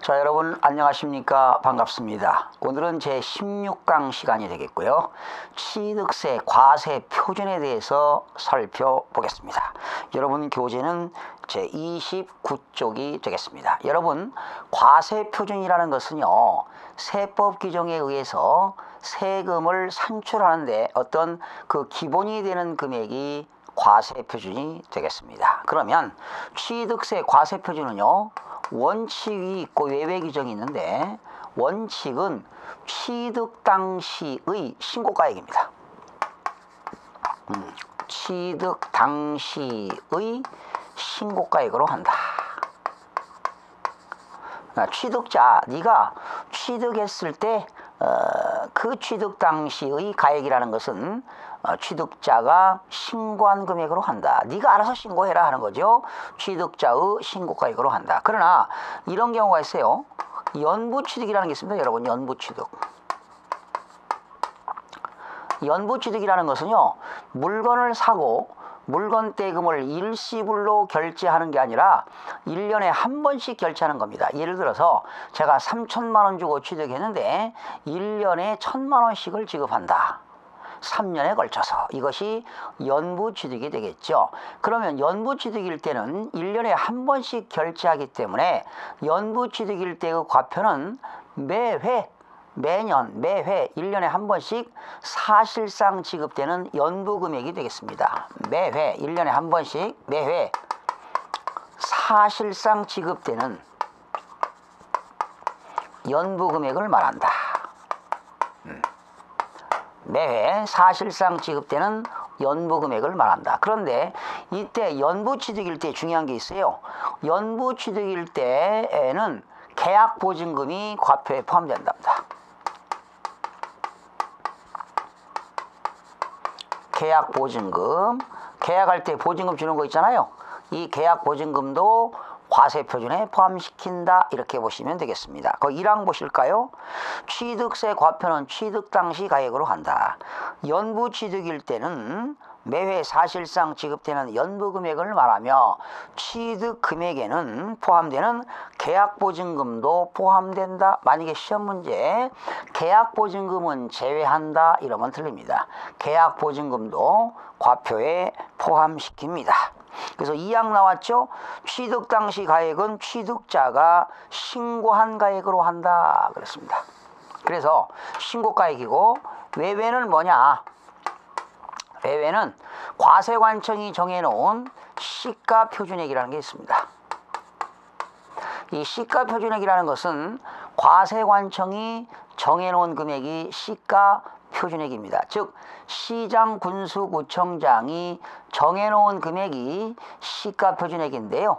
자, 여러분 안녕하십니까? 반갑습니다. 오늘은 제 16강 시간이 되겠고요. 취득세, 과세 표준에 대해서 살펴보겠습니다. 여러분 교재는 제 29쪽이 되겠습니다. 여러분, 과세 표준이라는 것은요, 세법 규정에 의해서 세금을 산출하는데 어떤 그 기본이 되는 금액이 과세 표준이 되겠습니다. 그러면 취득세 과세 표준은요, 원칙이 있고 예외 규정이 있는데, 원칙은 취득 당시의 신고가액입니다. 취득 당시의 신고가액으로 한다. 취득자, 네가 취득했을 때 그 취득 당시의 가액이라는 것은 취득자가 신고한 금액으로 한다. 네가 알아서 신고해라 하는 거죠. 취득자의 신고가액으로 한다. 그러나 이런 경우가 있어요. 연부취득이라는 게 있습니다. 여러분, 연부취득. 연부취득이라는 것은요, 물건을 사고 물건 대금을 일시불로 결제하는 게 아니라 1년에 한 번씩 결제하는 겁니다. 예를 들어서 제가 3천만 원 주고 취득했는데 1년에 1,000만 원씩을 지급한다. 3년에 걸쳐서. 이것이 연부취득이 되겠죠. 그러면 연부취득일 때는 1년에 한 번씩 결제하기 때문에 연부취득일 때의 과표는 매회 1년에 한 번씩 사실상 지급되는 연부금액이 되겠습니다. 매회 1년에 한 번씩 매회 사실상 지급되는 연부금액을 말한다. 매회 사실상 지급되는 연부금액을 말한다. 그런데 이때 연부취득일 때 중요한 게 있어요. 연부취득일 때에는 계약보증금이 과표에 포함된답니다. 계약보증금, 계약할 때 보증금 주는 거 있잖아요. 이 계약보증금도 과세표준에 포함시킨다. 이렇게 보시면 되겠습니다. 그 1항 보실까요? 취득세 과표는 취득 당시 가액으로 한다. 연부취득일 때는 매회 사실상 지급되는 연부금액을 말하며 취득금액에는 포함되는 계약보증금도 포함된다. 만약에 시험 문제 계약보증금은 제외한다 이러면 틀립니다. 계약보증금도 과표에 포함시킵니다. 그래서 2항 나왔죠? 취득 당시 가액은 취득자가 신고한 가액으로 한다 그랬습니다. 그래서 신고가액이고, 외외는 뭐냐? 외외는 과세관청이 정해놓은 시가표준액이라는 게 있습니다. 이 시가표준액이라는 것은 과세관청이 정해놓은 금액이 시가표준액입니다. 즉 시장, 군수, 구청장이 정해놓은 금액이 시가표준액인데요.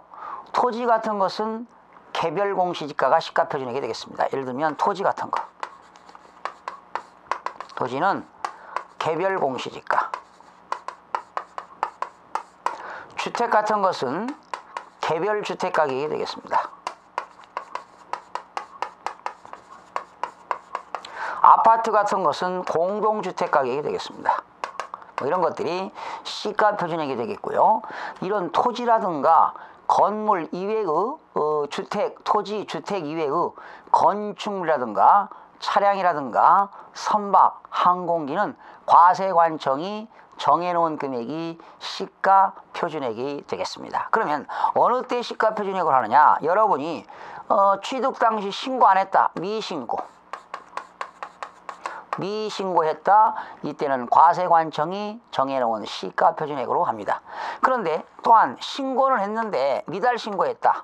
토지 같은 것은 개별 공시지가가 시가표준액이 되겠습니다. 예를 들면 토지 같은 거, 토지는 개별 공시지가. 주택 같은 것은 개별 주택 가격이 되겠습니다. 아파트 같은 것은 공동주택 가격이 되겠습니다. 이런 것들이 시가표준액이 되겠고요. 이런 토지라든가 건물 이외의 토지, 주택 이외의 건축물이라든가 차량이라든가 선박, 항공기는 과세관청이 정해놓은 금액이 시가표준액이 되겠습니다. 그러면 어느 때 시가표준액을 하느냐? 여러분이 취득 당시 신고 안 했다. 미신고했다. 이때는 과세관청이 정해놓은 시가표준액으로 합니다. 그런데 또한 신고는 했는데 미달 신고했다.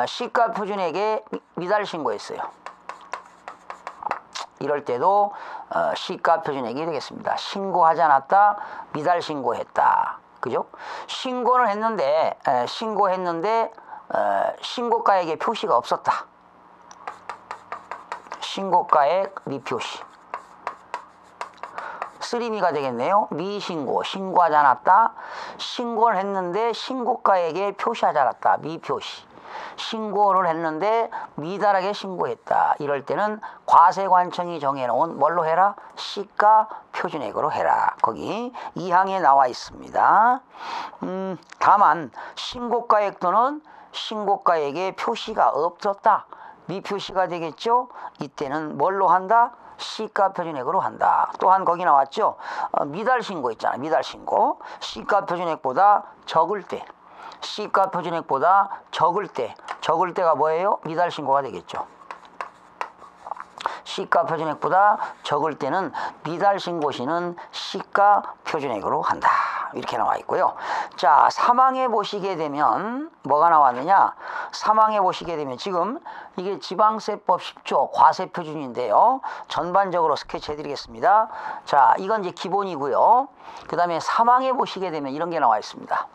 시가표준액에 미달 신고했어요. 이럴 때도 시가표준액이 되겠습니다. 신고하지 않았다. 미달 신고했다. 그죠? 신고는 했는데 신고가액에 표시가 없었다. 신고가액 미표시. 쓰리미가 되겠네요. 미신고, 신고하지 않았다. 신고를 했는데 신고가액에 표시하지 않았다. 미표시. 신고를 했는데 미달하게 신고했다. 이럴 때는 과세관청이 정해놓은 뭘로 해라? 시가표준액으로 해라. 거기 2항에 나와 있습니다. 다만 신고가액 또는 신고가액에 표시가 없었다. 미표시가 되겠죠. 이때는 뭘로 한다? 시가 표준액으로 한다. 또한 거기 나왔죠. 미달 신고 있잖아. 미달 신고. 시가 표준액보다 적을 때. 시가 표준액보다 적을 때. 적을 때가 뭐예요? 미달 신고가 되겠죠. 시가 표준액보다 적을 때는 미달 신고시는 시가 표준액으로 한다. 이렇게 나와 있고요. 자, 사망해 보시게 되면 뭐가 나왔느냐? 사망해 보시게 되면 지금 이게 지방세법 10조 과세 표준인데요. 전반적으로 스케치 해드리겠습니다. 자, 이건 이제 기본이고요. 그 다음에 사망해 보시게 되면 이런 게 나와 있습니다.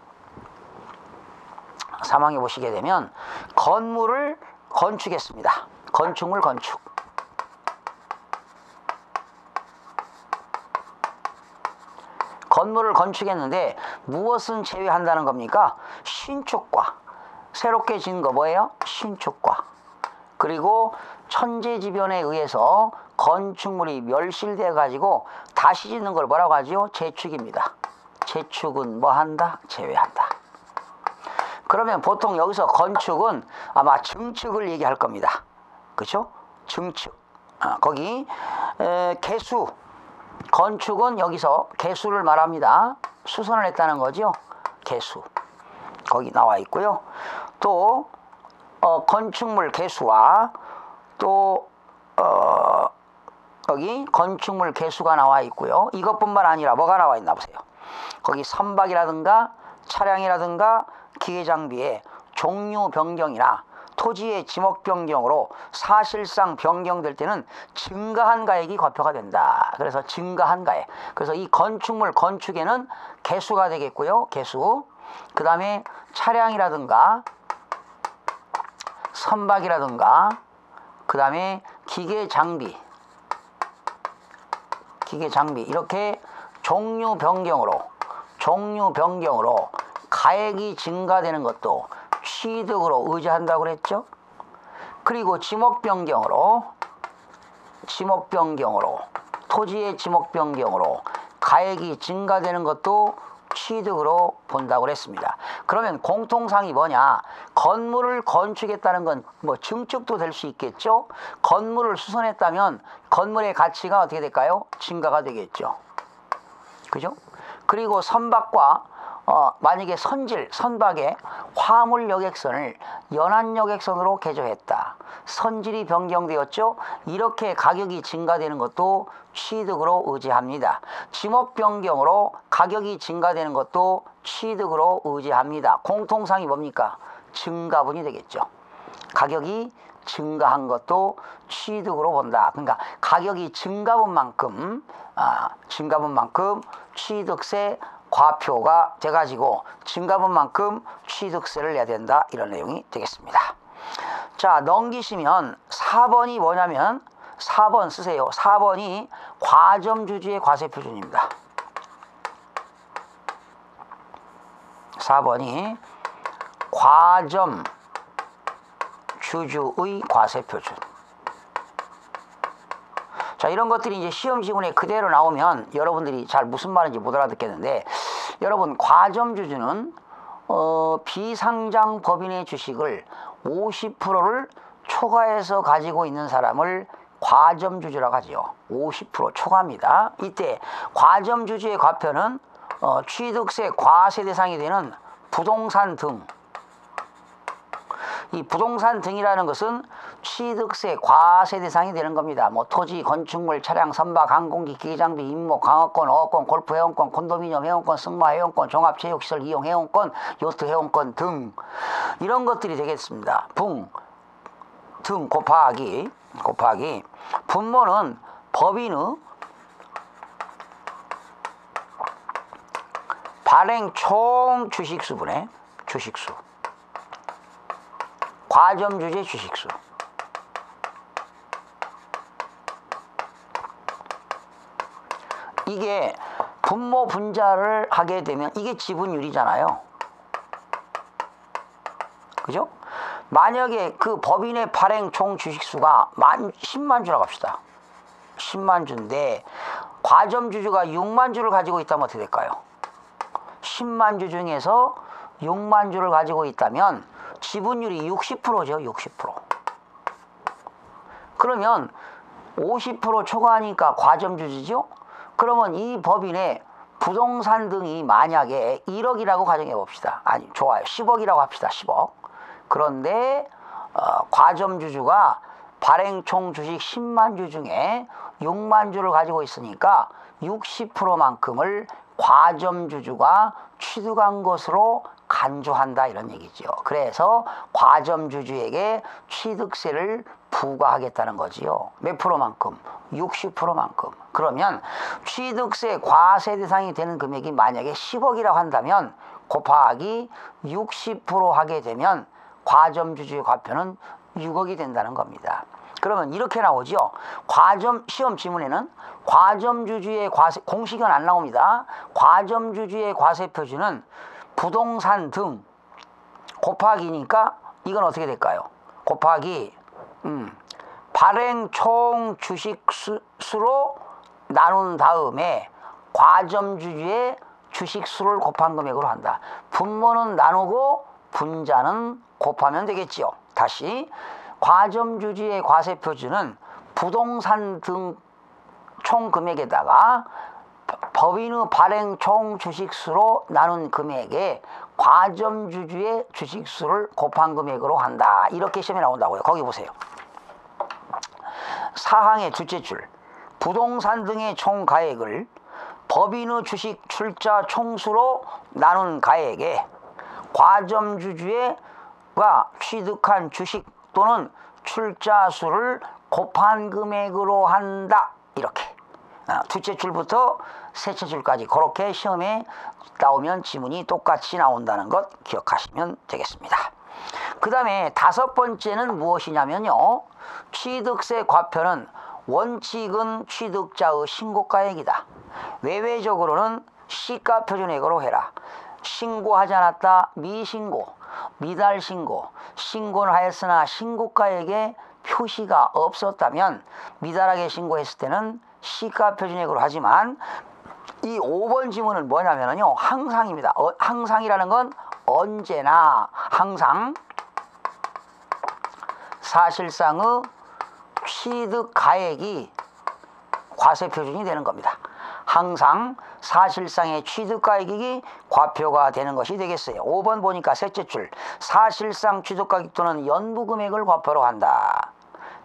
사망해 보시게 되면 건물을 건축했습니다. 건축물 건축. 건물을 건축했는데 무엇은 제외한다는 겁니까? 신축과. 새롭게 지은 거 뭐예요? 신축과. 그리고 천재지변에 의해서 건축물이 멸실돼 가지고 다시 짓는 걸 뭐라고 하죠? 재축입니다. 재축은 뭐 한다? 제외한다. 그러면 보통 여기서 건축은 아마 증축을 얘기할 겁니다. 그렇죠? 증축. 거기 개수. 건축은 여기서 개수를 말합니다. 수선을 했다는 거죠. 개수. 거기 나와 있고요. 또 건축물 개수와 또 여기 건축물 개수가 나와 있고요. 이것뿐만 아니라 뭐가 나와 있나 보세요. 거기 선박이라든가 차량이라든가 기계장비의 종류 변경이나 토지의 지목 변경으로 사실상 변경될 때는 증가한 가액이 과표가 된다. 그래서 증가한 가액. 그래서 이 건축물 건축에는 개수가 되겠고요. 개수. 그 다음에 차량이라든가 선박이라든가 그 다음에 기계장비 이렇게 종류 변경으로 가액이 증가되는 것도 취득으로 의지한다고 그랬죠. 그리고 지목 변경으로 토지의 지목 변경으로 가액이 증가되는 것도 취득으로 본다고 그랬습니다. 그러면 공통상이 뭐냐? 건물을 건축했다는 건 뭐 증축도 될 수 있겠죠. 건물을 수선했다면 건물의 가치가 어떻게 될까요? 증가가 되겠죠. 그죠? 그리고 선박과 만약에 선박의 화물 여객선을 연안 여객선으로 개조했다. 선질이 변경되었죠. 이렇게 가격이 증가되는 것도 취득으로 의지합니다. 지목 변경으로 가격이 증가되는 것도 취득으로 의지합니다. 공통상이 뭡니까? 증가분이 되겠죠. 가격이 증가한 것도 취득으로 본다. 그러니까 가격이 증가분 만큼 취득세 과표가 돼가지고 증가분만큼 취득세를 내야 된다. 이런 내용이 되겠습니다. 자, 넘기시면 4번이 뭐냐면 4번 쓰세요. 4번이 과점주주의 과세표준입니다. 4번이 과점주주의 과세표준. 자, 이런 것들이 이제 시험 지문에 그대로 나오면 여러분들이 잘 무슨 말인지 못 알아듣겠는데, 여러분 과점주주는 비상장 법인의 주식을 50%를 초과해서 가지고 있는 사람을 과점주주라고 하죠. 50% 초과입니다. 이때 과점주주의 과표는 취득세 과세 대상이 되는 부동산 등, 이 부동산 등이라는 것은 취득세 과세 대상이 되는 겁니다. 뭐 토지, 건축물, 차량, 선박, 항공기, 기계장비, 임목, 강화권, 어업권, 골프 회원권, 콘도미니엄 회원권, 승마 회원권, 종합체육시설 이용 회원권, 요트 회원권 등, 이런 것들이 되겠습니다. 등 곱하기 분모는 법인의 발행 총 주식수분의 주식수, 과점주주의 주식수. 이게 분모 분자를 하게 되면 이게 지분율이잖아요. 그죠? 만약에 그 법인의 발행 총 주식수가 10만 주라고 합시다. 10만 주인데 과점주주가 6만 주를 가지고 있다면 어떻게 될까요? 10만 주 중에서 6만 주를 가지고 있다면 지분율이 60%죠. 60%. 그러면 50% 초과하니까 과점주주죠. 그러면 이 법인의 부동산 등이 만약에 1억이라고 가정해 봅시다. 아니 좋아요. 10억이라고 합시다. 10억. 그런데 과점주주가 발행총 주식 10만 주 중에 6만 주를 가지고 있으니까 60%만큼을 과점주주가 취득한 것으로 간주한다 이런 얘기죠. 그래서 과점주주에게 취득세를 부과하겠다는 거지요. 몇 프로만큼? 60%만큼. 그러면 취득세 과세 대상이 되는 금액이 만약에 10억이라고 한다면 곱하기 60% 하게 되면 과점주주의 과표는 6억이 된다는 겁니다. 그러면 이렇게 나오죠. 시험 지문에는 과점주주의 과세, 공식은 안 나옵니다. 과점주주의 과세 표준은 부동산 등 곱하기니까 이건 어떻게 될까요? 곱하기 발행 총 주식 수로 나눈 다음에 과점주주의 주식 수를 곱한 금액으로 한다. 분모는 나누고 분자는 곱하면 되겠지요. 다시 과점주주의 과세 표준은 부동산 등 총 금액에다가 법인의 발행 총 주식수로 나눈 금액에 과점주주의 주식수를 곱한 금액으로 한다. 이렇게 시험에 나온다고요. 거기 보세요. 사항의 둘째 줄. 부동산 등의 총 가액을 법인의 주식 출자 총수로 나눈 가액에 과점주주가 취득한 주식 또는 출자수를 곱한 금액으로 한다. 이렇게 둘째 줄부터 셋째 줄까지 그렇게 시험에 나오면 지문이 똑같이 나온다는 것 기억하시면 되겠습니다. 그 다음에 다섯 번째는 무엇이냐면요. 취득세 과표는 원칙은 취득자의 신고가액이다. 외외적으로는 시가표준액으로 해라. 신고하지 않았다. 미신고, 미달신고, 신고는 하였으나 신고가액에 표시가 없었다면 미달하게 신고했을 때는 시가표준액으로 하지만 이 5번 지문은 뭐냐면요. 항상입니다. 항상이라는 건 언제나 항상 사실상의 취득가액이 과세표준이 되는 겁니다. 항상 사실상의 취득가액이 과표가 되는 것이 되겠어요. 5번 보니까 셋째 줄 사실상 취득가액 또는 연부금액을 과표로 한다.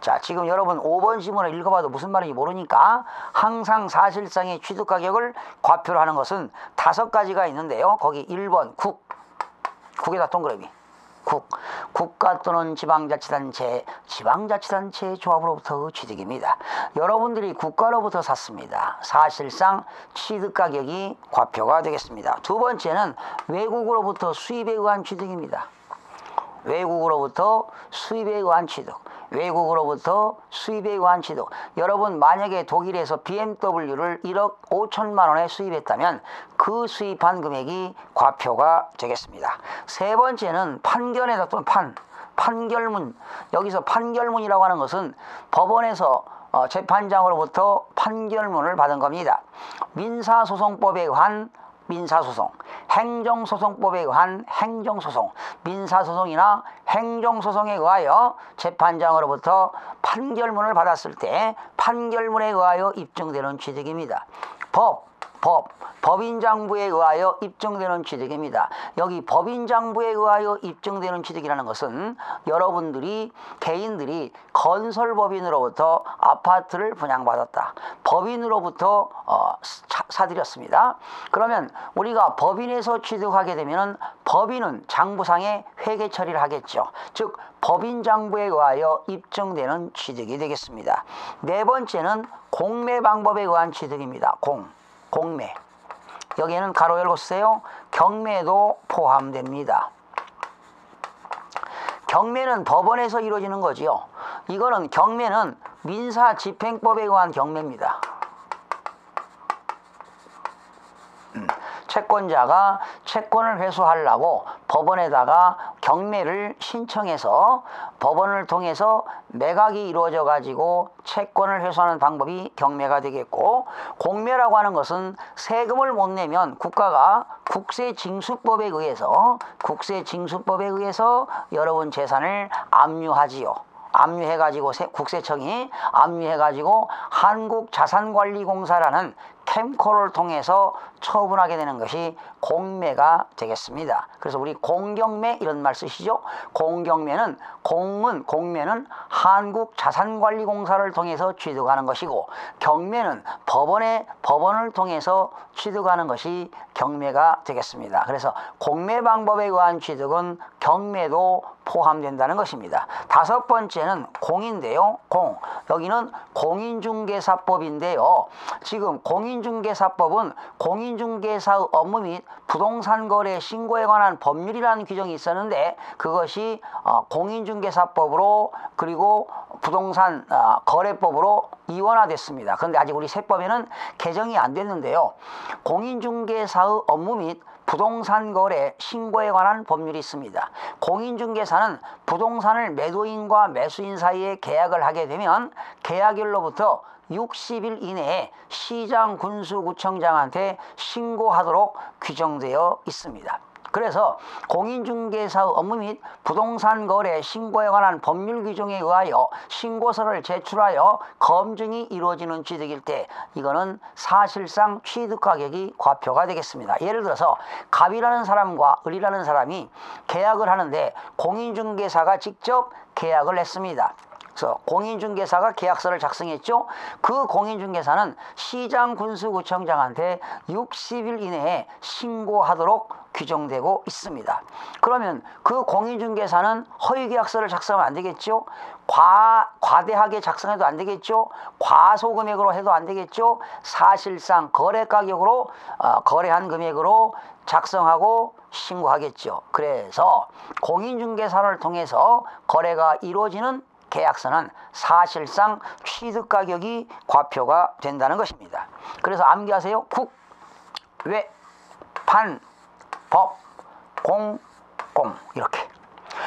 자, 지금 여러분 5번 지문을 읽어봐도 무슨 말인지 모르니까 항상 사실상의 취득가격을 과표로 하는 것은 5가지가 있는데요. 거기 1번 국에다 동그라미 국가 또는 지방자치단체 조합으로부터 취득입니다. 여러분들이 국가로부터 샀습니다. 사실상 취득가격이 과표가 되겠습니다. 두 번째는 외국으로부터 수입에 의한 취득입니다. 외국으로부터 수입에 의한 취득. 외국으로부터 수입에 의한 취득. 여러분 만약에 독일에서 BMW를 1억 5천만 원에 수입했다면 그 수입한 금액이 과표가 되겠습니다. 세 번째는 판결에다 또는 판결문. 여기서 판결문이라고 하는 것은 법원에서 재판장으로부터 판결문을 받은 겁니다. 민사소송법에 의한 민사소송, 행정소송법에 의한 행정소송, 민사소송이나 행정소송에 의하여 재판장으로부터 판결문을 받았을 때 판결문에 의하여 입증되는 취득입니다. 법인장부에 의하여 입증되는 취득입니다. 여기 법인장부에 의하여 입증되는 취득이라는 것은 여러분들이 개인들이 건설법인으로부터 아파트를 분양받았다. 법인으로부터 사들였습니다. 그러면 우리가 법인에서 취득하게 되면 법인은 장부상에 회계 처리를 하겠죠. 즉 법인장부에 의하여 입증되는 취득이 되겠습니다. 네 번째는 공매 방법에 의한 취득입니다. 공매. 여기에는 가로 열고 쓰세요. 경매도 포함됩니다. 경매는 법원에서 이루어지는 거지요. 이거는 경매는 민사집행법에 의한 경매입니다. 채권자가 채권을 회수하려고 법원에다가 경매를 신청해서 법원을 통해서 매각이 이루어져 가지고 채권을 회수하는 방법이 경매가 되겠고, 공매라고 하는 것은 세금을 못 내면 국가가 국세징수법에 의해서 여러분 재산을 압류하지요. 압류해가지고 국세청이 압류해가지고 한국자산관리공사라는 캠코를 통해서 처분하게 되는 것이 공매가 되겠습니다. 그래서 우리 공경매 이런 말 쓰시죠? 공경매는 공매는 한국자산관리공사를 통해서 취득하는 것이고, 경매는 법원을 통해서 취득하는 것이 경매가 되겠습니다. 그래서 공매 방법에 의한 취득은 경매도 포함된다는 것입니다. 다섯 번째는 공인데요. 여기는 공인중개사법인데요. 지금 공인중개사법은 공인중개사의 업무 및 부동산 거래 신고에 관한 법률이라는 규정이 있었는데, 그것이 공인중개사법으로 그리고 부동산 거래법으로 이원화됐습니다. 그런데 아직 우리 세법에는 개정이 안 됐는데요. 공인중개사의 업무 및 부동산 거래 신고에 관한 법률이 있습니다. 공인중개사는 부동산을 매도인과 매수인 사이에 계약을 하게 되면 계약일로부터 60일 이내에 시장, 군수, 구청장한테 신고하도록 규정되어 있습니다. 그래서 공인중개사의 업무 및 부동산 거래 신고에 관한 법률 규정에 의하여 신고서를 제출하여 검증이 이루어지는 취득일 때 이거는 사실상 취득 가격이 과표가 되겠습니다. 예를 들어서 갑이라는 사람과 을이라는 사람이 계약을 하는데 공인중개사가 직접 계약을 했습니다. 그래서 공인중개사가 계약서를 작성했죠. 그 공인중개사는 시장, 군수, 구청장한테 60일 이내에 신고하도록 규정되고 있습니다. 그러면 그 공인중개사는 허위계약서를 작성하면 안 되겠죠. 과대하게 작성해도 안 되겠죠. 과소금액으로 해도 안 되겠죠. 사실상 거래가격으로 거래한 금액으로 작성하고 신고하겠죠. 그래서 공인중개사를 통해서 거래가 이루어지는 계약서는 사실상 취득가격이 과표가 된다는 것입니다. 그래서 암기하세요. 국, 외, 판, 법, 공 이렇게.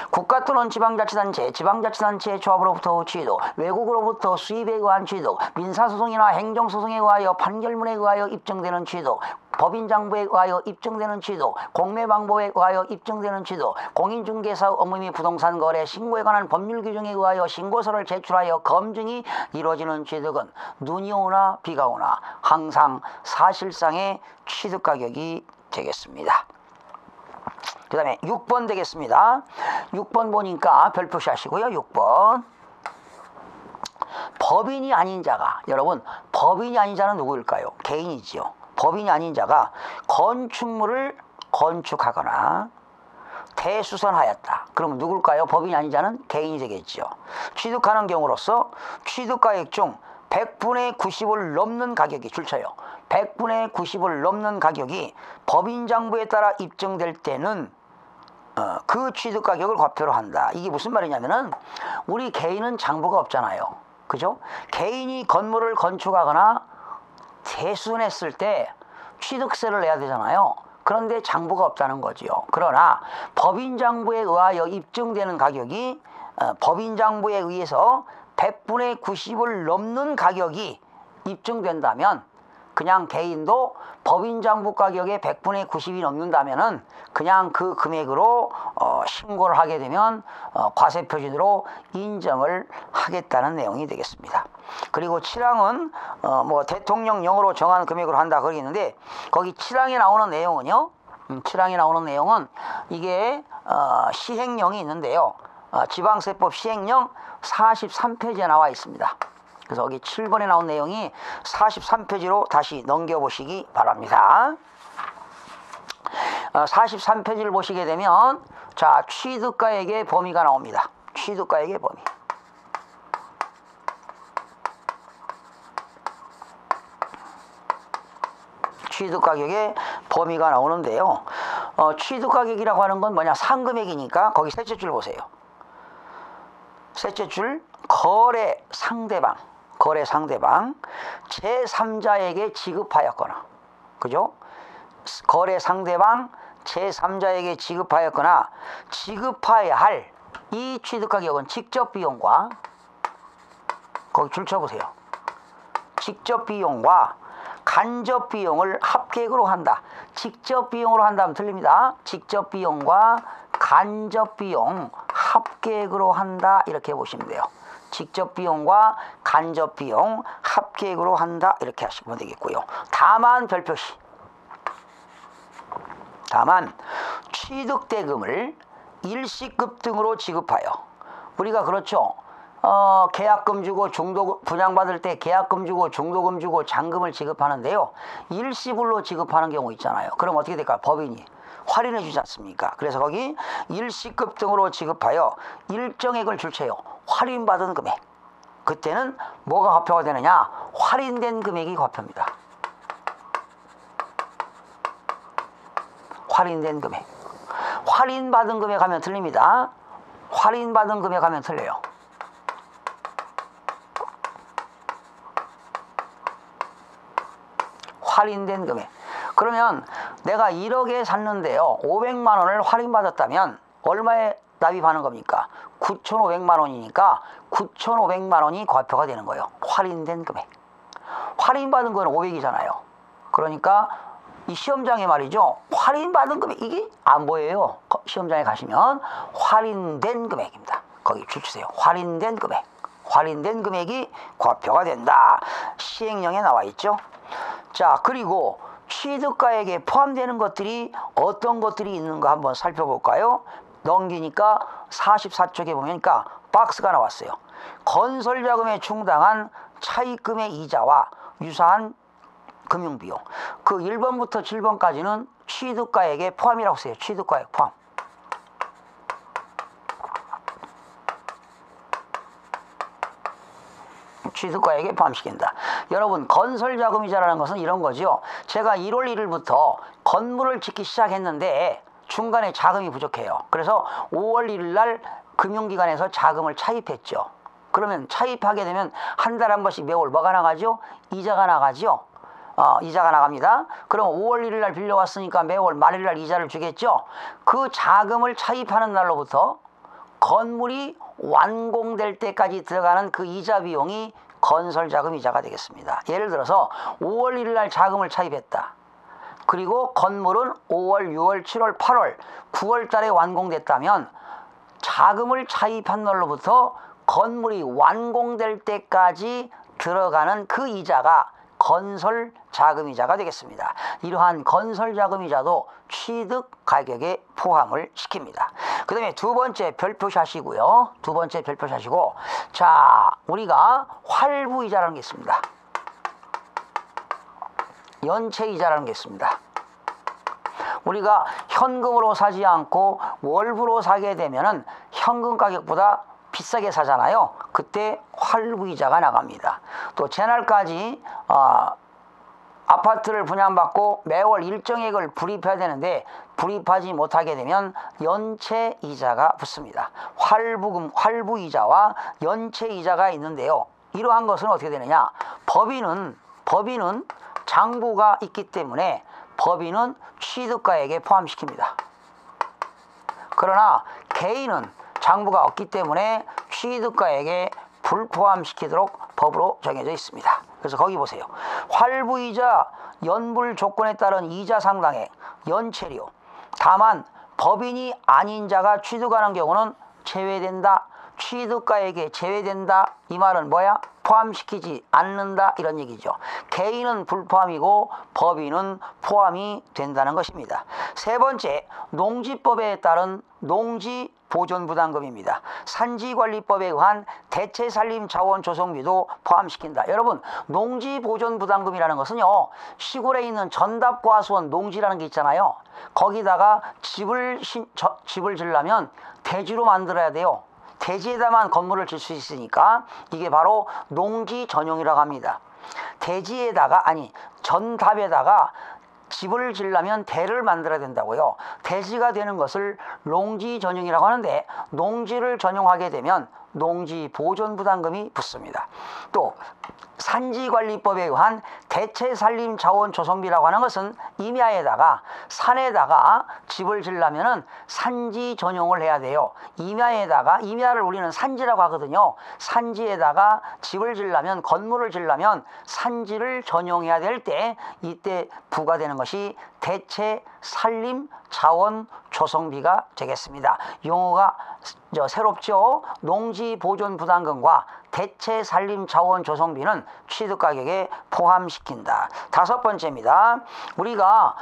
국가 또는 지방자치단체, 지방자치단체의 조합으로부터 취득, 외국으로부터 수입에 의한 취득, 민사소송이나 행정소송에 의하여 판결문에 의하여 입증되는 취득, 법인장부에 의하여 입증되는 취득, 공매방법에 의하여 입증되는 취득, 공인중개사 업무 및 부동산 거래 신고에 관한 법률 규정에 의하여 신고서를 제출하여 검증이 이루어지는 취득은 눈이 오나 비가 오나 항상 사실상의 취득가격이 되겠습니다. 그 다음에 6번 되겠습니다. 6번 보니까 별표시 하시고요. 6번. 법인이 아닌 자가, 여러분 법인이 아닌 자는 누구일까요? 개인이지요. 법인이 아닌 자가 건축물을 건축하거나 대수선하였다. 그러면 누굴까요? 법인이 아닌 자는 개인이 되겠죠. 취득하는 경우로서 취득가액 중 100분의 90을 넘는 가격이 줄쳐요. 100분의 90을 넘는 가격이 법인장부에 따라 입증될 때는 그 취득가격을 과표로 한다. 이게 무슨 말이냐면은 우리 개인은 장부가 없잖아요. 그죠? 개인이 건물을 건축하거나 대수선했을 때 취득세를 내야 되잖아요. 그런데 장부가 없다는 거지요. 그러나 법인장부에 의하여 입증되는 가격이 법인장부에 의해서 100분의 90을 넘는 가격이 입증된다면 그냥 개인도 법인장부 가격의 100분의 90이 넘는다면은 그냥 그 금액으로 신고를 하게 되면 과세표준으로 인정을 하겠다는 내용이 되겠습니다. 그리고 7항은 뭐 대통령령으로 정한 금액으로 한다 그러고 있는데 거기 7항에 나오는 내용은요. 7항에 나오는 내용은 이게 시행령이 있는데요. 지방세법 시행령 43페이지에 나와 있습니다. 그래서 여기 7번에 나온 내용이 43페이지로 다시 넘겨보시기 바랍니다. 43페이지를 보시게 되면 자, 취득가액의 범위가 나옵니다. 취득가액의 범위. 취득가격의 범위가 나오는데요. 취득가격이라고 하는 건 뭐냐? 상금액이니까 거기 셋째 줄 보세요. 셋째 줄 거래 상대방 제3자에게 지급하였거나, 그죠? 거래 상대방 제3자에게 지급하였거나 지급해야 할 이 취득가격은 직접 비용과, 거기 줄 쳐보세요. 직접 비용과 간접 비용을 합계액으로 한다. 직접 비용으로 한다면 틀립니다. 직접 비용과 간접 비용 합계액으로 한다. 이렇게 보시면 돼요. 직접 비용과 간접 비용 합계액으로 한다 이렇게 하시면 되겠고요. 다만 별표시. 다만 취득대금을 일시급 등으로 지급하여 우리가 그렇죠. 계약금 주고 분양받을 때 계약금 주고 중도금 주고 잔금을 지급하는데요. 일시불로 지급하는 경우 있잖아요. 그럼 어떻게 될까요? 법인이 할인해 주지 않습니까? 그래서 거기 일시급 등으로 지급하여 일정액을 줄체요. 할인받은 금액. 그때는 뭐가 과표가 되느냐? 할인된 금액이 과표입니다. 할인된 금액. 할인받은 금액 하면 틀립니다. 할인받은 금액 하면 틀려요. 할인된 금액. 그러면 내가 1억에 샀는데요. 500만 원을 할인받았다면 얼마에 납입하는 겁니까? 9,500만 원이니까 9,500만 원이 과표가 되는 거예요. 할인된 금액. 할인받은 거는 500이잖아요. 그러니까 이 시험장에 말이죠. 할인받은 금액 이게 안 보여요. 시험장에 가시면 할인된 금액입니다. 거기 줄 주세요. 할인된 금액. 할인된 금액이 과표가 된다. 시행령에 나와 있죠. 자, 그리고 취득가액에 포함되는 것들이 어떤 것들이 있는가 한번 살펴볼까요? 넘기니까 44쪽에 보니까 박스가 나왔어요. 건설자금에 충당한 차입금의 이자와 유사한 금융비용. 그 1번부터 7번까지는 취득가액에 포함이라고 써요. 취득가액 포함. 취득가액에 포함시킨다. 여러분, 건설자금이자라는 것은 이런 거죠. 제가 1월 1일부터 건물을 짓기 시작했는데 중간에 자금이 부족해요. 그래서 5월 1일 날 금융기관에서 자금을 차입했죠. 그러면 차입하게 되면 한 달에 한 번씩 매월 뭐가 나가죠? 이자가 나가죠. 이자가 나갑니다. 그럼 5월 1일 날 빌려왔으니까 매월 말일 날 이자를 주겠죠. 그 자금을 차입하는 날로부터 건물이 완공될 때까지 들어가는 그 이자 비용이 건설자금 이자가 되겠습니다. 예를 들어서 5월 1일 날 자금을 차입했다. 그리고 건물은 5월, 6월, 7월, 8월, 9월 달에 완공됐다면 자금을 차입한 날로부터 건물이 완공될 때까지 들어가는 그 이자가 건설자금이자가 되겠습니다. 이러한 건설자금이자도 취득 가격에 포함을 시킵니다. 그 다음에 두 번째 별표시하시고요. 두 번째 별표시하시고, 자, 우리가 활부이자라는 게 있습니다. 연체이자라는 게 있습니다. 우리가 현금으로 사지 않고 월부로 사게 되면은 현금 가격보다 비싸게 사잖아요. 그때 활부이자가 나갑니다. 또 제날까지 아파트를 분양받고 매월 일정액을 불입해야 되는데 불입하지 못하게 되면 연체이자가 붙습니다. 활부이자와 연체이자가 있는데요. 이러한 것은 어떻게 되느냐? 법인은 장부가 있기 때문에 법인은 취득가액에 포함시킵니다. 그러나 개인은 장부가 없기 때문에 취득가액에 불포함시키도록 법으로 정해져 있습니다. 그래서 거기 보세요. 활부이자 연불 조건에 따른 이자 상당액, 연체료. 다만 법인이 아닌 자가 취득하는 경우는 제외된다. 취득가액에 제외된다. 이 말은 뭐야? 포함시키지 않는다 이런 얘기죠. 개인은 불포함이고 법인은 포함이 된다는 것입니다. 세 번째, 농지법에 따른 농지보존부담금입니다. 산지관리법에 의한 대체산림자원조성비도 포함시킨다. 여러분, 농지보존부담금이라는 것은요, 시골에 있는 전답과수원 농지라는 게 있잖아요. 거기다가 집을 지으려면 대지로 만들어야 돼요. 대지에다만 건물을 질 수 있으니까 이게 바로 농지 전용이라고 합니다. 전답에다가 집을 지으려면 대를 만들어야 된다고요. 대지가 되는 것을 농지 전용이라고 하는데 농지를 전용하게 되면 농지 보존부담금이 붙습니다. 또 산지관리법에 의한 대체산림자원조성비라고 하는 것은 임야에다가 산에다가 집을 지으려면 산지 전용을 해야 돼요. 임야를 우리는 산지라고 하거든요. 산지에다가 집을 지으려면, 건물을 지으려면 산지를 전용해야 될 때 이때 부과되는 것이 대체 살림 자원 조성비가 되겠습니다. 용어가 새롭죠. 농지 보존 부담금과 대체 살림 자원 조성비는 취득가격에 포함시킨다. 다섯 번째입니다. 우리가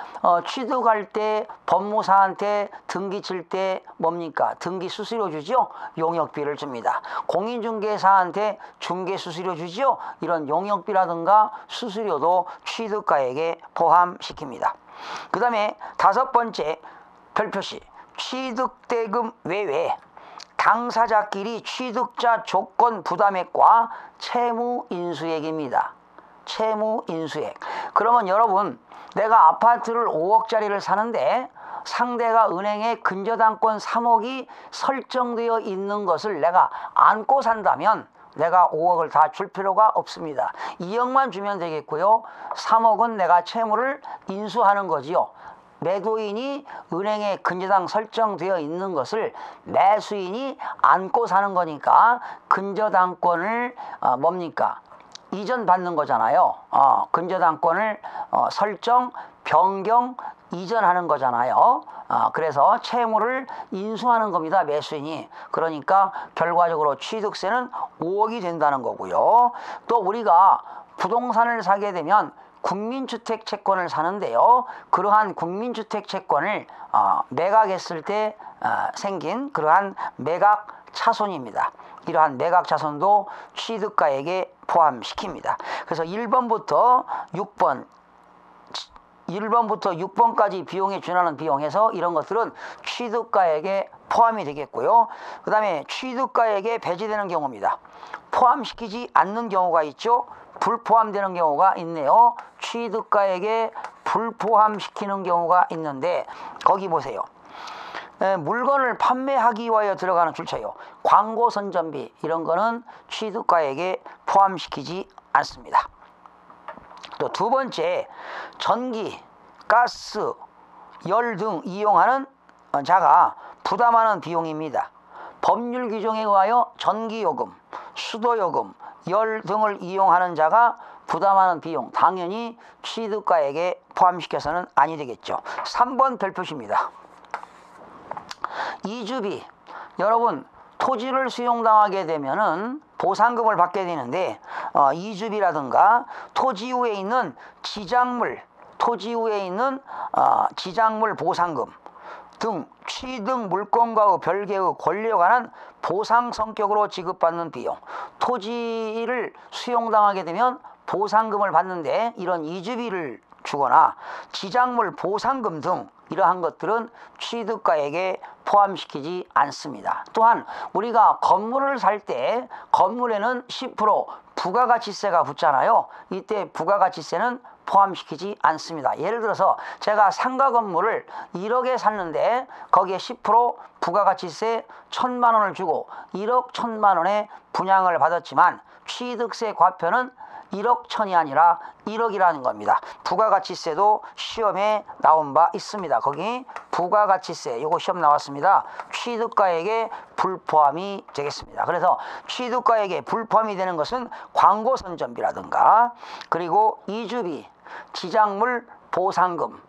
취득할 때 법무사한테 등기 칠 때 뭡니까? 등기 수수료 주죠. 용역비를 줍니다. 공인중개사한테 중개 수수료 주죠. 이런 용역비라든가 수수료도 취득가액에 포함시킵니다. 그 다음에 다섯 번째 별표시 취득대금 외에 당사자끼리 취득자 조건 부담액과 채무인수액입니다. 채무인수액. 그러면 여러분, 내가 아파트를 5억짜리를 사는데 상대가 은행에 근저당권 3억이 설정되어 있는 것을 내가 안고 산다면 내가 5억을 다 줄 필요가 없습니다. 2억만 주면 되겠고요. 3억은 내가 채무를 인수하는 거지요. 매도인이 은행에 근저당 설정되어 있는 것을 매수인이 안고 사는 거니까 근저당권을 뭡니까? 이전받는 거잖아요. 근저당권을 설정, 변경, 이전하는 거잖아요. 그래서 채무를 인수하는 겁니다. 매수인이. 그러니까 결과적으로 취득세는 5억이 된다는 거고요. 또 우리가 부동산을 사게 되면 국민주택 채권을 사는데요. 그러한 국민주택 채권을 매각했을 때 생긴 그러한 매각 차손입니다. 이러한 매각 차손도 취득가액에 포함시킵니다. 그래서 1번부터 6번까지 비용에 준하는 비용에서 이런 것들은 취득가액에 포함이 되겠고요. 그 다음에 취득가액에 배제되는 경우입니다. 포함시키지 않는 경우가 있죠. 불포함되는 경우가 있네요. 취득가액에 불포함시키는 경우가 있는데 거기 보세요. 물건을 판매하기 위하여 들어가는 출처요. 광고 선전비 이런 거는 취득가액에 포함시키지 않습니다. 또 두 번째, 전기, 가스, 열 등 이용하는 자가 부담하는 비용입니다. 법률 규정에 의하여 전기요금, 수도요금, 열 등을 이용하는 자가 부담하는 비용, 당연히 취득가액에 포함시켜서는 아니 되겠죠. 3번 별표시입니다. 이주비. 여러분, 토지를 수용당하게 되면은 보상금을 받게 되는데 이주비라든가 토지 후에 있는 지작물, 지작물 보상금 등 취득 물건과의 별개의 권리에 관한 보상 성격으로 지급받는 비용. 토지를 수용당하게 되면 보상금을 받는데 이런 이주비를 주거나 지작물 보상금 등 이러한 것들은 취득가액에 포함시키지 않습니다. 또한 우리가 건물을 살 때 건물에는 10% 부가가치세가 붙잖아요. 이때 부가가치세는 포함시키지 않습니다. 예를 들어서 제가 상가 건물을 1억에 샀는데 거기에 10% 부가가치세 1,000만 원을 주고 1억 1,000만 원의 분양을 받았지만 취득세 과표는 1억 1,000이 아니라 1억이라는 겁니다. 부가가치세도 시험에 나온 바 있습니다. 거기 부가가치세 요거 시험 나왔습니다. 취득가액에 불포함이 되겠습니다. 그래서 취득가액에 불포함이 되는 것은 광고선전비라든가 그리고 이주비, 지작물 보상금,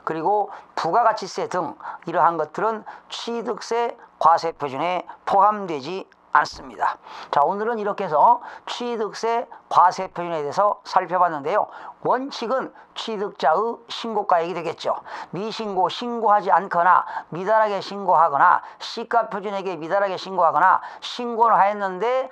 그리고 부가가치세 등 이러한 것들은 취득세 과세표준에 포함되지 않습니다. 자, 오늘은 이렇게 해서 취득세 과세표준에 대해서 살펴봤는데요. 원칙은 취득자의 신고가액이 되겠죠. 미신고, 신고하지 않거나 미달하게 신고하거나 시가표준액에 미달하게 신고하거나 신고를 하였는데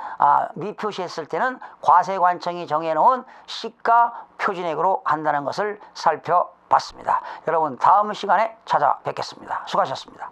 미표시했을 때는 과세관청이 정해놓은 시가표준액으로 한다는 것을 살펴봤습니다. 여러분, 다음 시간에 찾아뵙겠습니다. 수고하셨습니다.